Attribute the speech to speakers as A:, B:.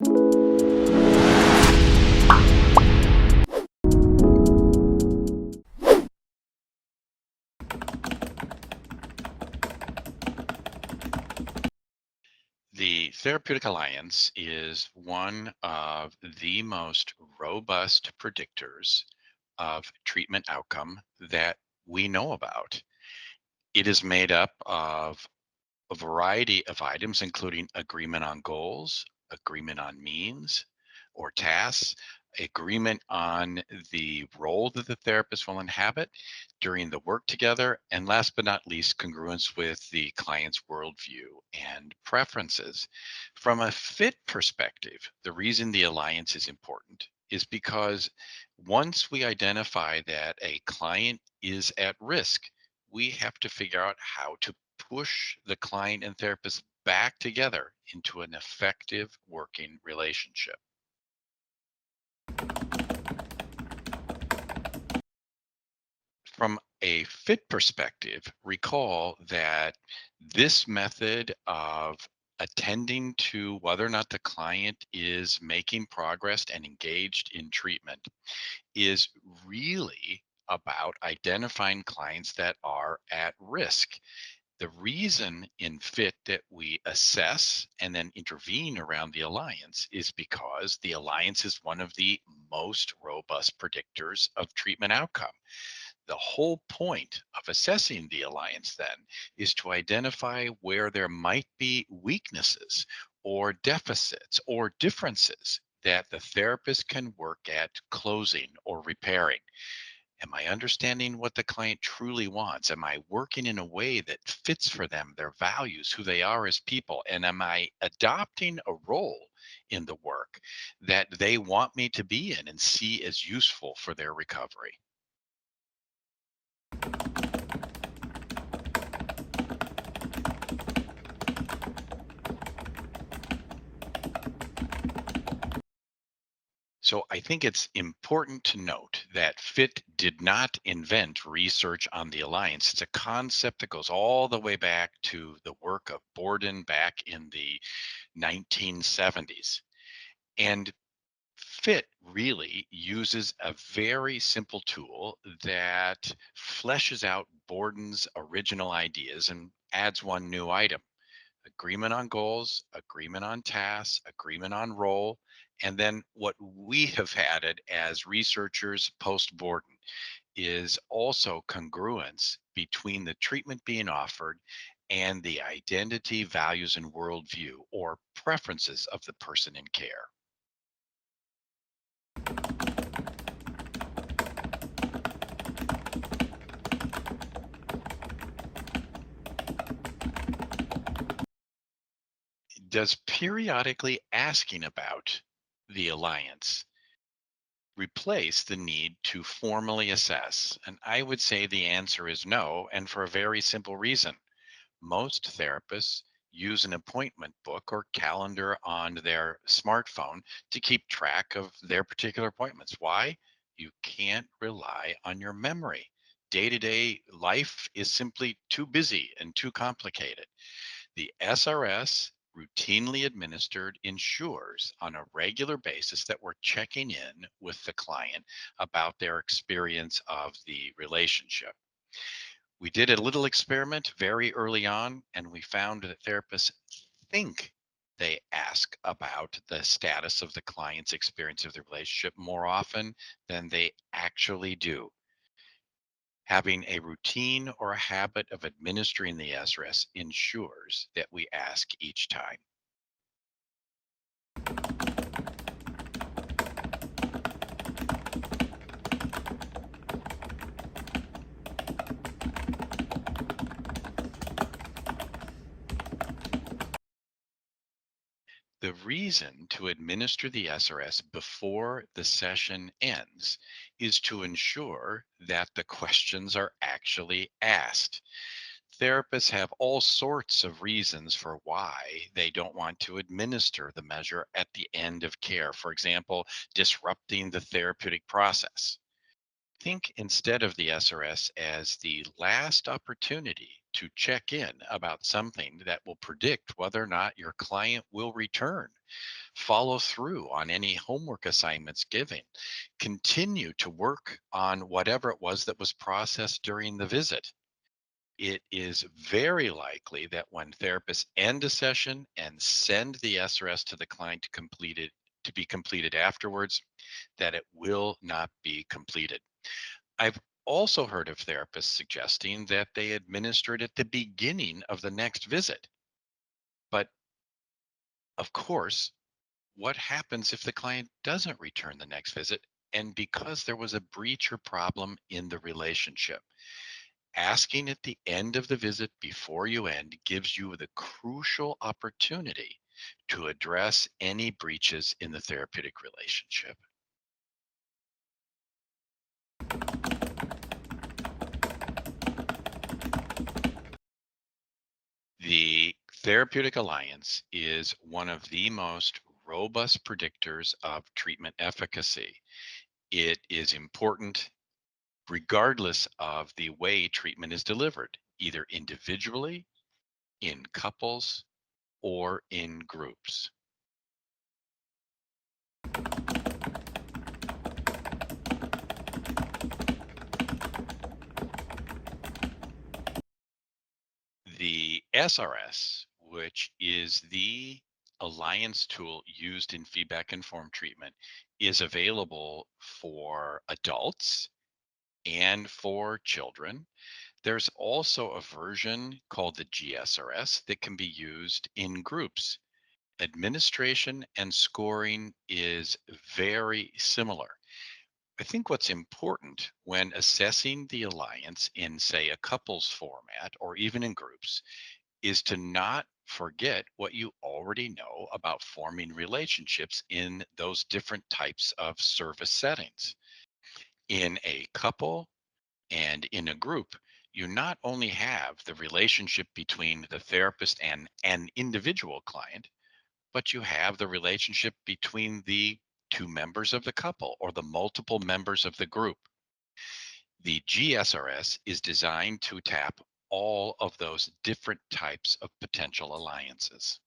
A: The Therapeutic Alliance is one of the most robust predictors of treatment outcome that we know about. It is made up of a variety of items, including agreement on goals, agreement on means or tasks, agreement on the role that the therapist will inhabit during the work together, and last but not least, congruence with the client's worldview and preferences. From a fit perspective, the reason the alliance is important is because once we identify that a client is at risk, we have to figure out how to push the client and therapist back together into an effective working relationship. From a fit perspective, recall that this method of attending to whether or not the client is making progress and engaged in treatment is really about identifying clients that are at risk. The reason in fit that we assess and then intervene around the alliance is because the alliance is one of the most robust predictors of treatment outcome. The whole point of assessing the alliance then is to identify where there might be weaknesses or deficits or differences that the therapist can work at closing or repairing. Am I understanding what the client truly wants? Am I working in a way that fits for them, their values, who they are as people? And am I adopting a role in the work that they want me to be in and see as useful for their recovery? So I think it's important to note that FIT did not invent research on the alliance. It's a concept that goes all the way back to the work of Borden back in the 1970s. And FIT really uses a very simple tool that fleshes out Borden's original ideas and adds one new item: agreement on goals, agreement on tasks, agreement on role, and then what we have added as researchers post Borden is also congruence between the treatment being offered and the identity, values, and worldview or preferences of the person in care. Does periodically asking about the alliance replace the need to formally assess? And I would say the answer is no, and for a very simple reason. Most therapists use an appointment book or calendar on their smartphone to keep track of their particular appointments. Why? You can't rely on your memory. Day to day life is simply too busy and too complicated. The SRS, routinely administered, ensures on a regular basis that we're checking in with the client about their experience of the relationship. We did a little experiment very early on, and we found that therapists think they ask about the status of the client's experience of the relationship more often than they actually do. Having a routine or a habit of administering the SRS ensures that we ask each time. The reason to administer the SRS before the session ends is to ensure that the questions are actually asked. Therapists have all sorts of reasons for why they don't want to administer the measure at the end of care. For example, disrupting the therapeutic process. Think instead of the SRS as the last opportunity to check in about something that will predict whether or not your client will return. Follow through on any homework assignments given. Continue to work on whatever it was that was processed during the visit. It is very likely that when therapists end a session and send the SRS to the client to be completed afterwards, that it will not be completed. I've also heard of therapists suggesting that they administer it at the beginning of the next visit. But of course, what happens if the client doesn't return the next visit and because there was a breach or problem in the relationship? Asking at the end of the visit before you end gives you the crucial opportunity to address any breaches in the therapeutic relationship. The therapeutic alliance is one of the most robust predictors of treatment efficacy. It is important regardless of the way treatment is delivered, either individually, in couples, or in groups. The SRS, which is the alliance tool used in feedback informed treatment, is available for adults and for children. There's also a version called the GSRS that can be used in groups. Administration and scoring is very similar. I think what's important when assessing the alliance in, say, a couples format or even in groups is to not forget what you already know about forming relationships in those different types of service settings. In a couple and in a group, you not only have the relationship between the therapist and an individual client, but you have the relationship between the two members of the couple or the multiple members of the group. The GSRS is designed to tap all of those different types of potential alliances.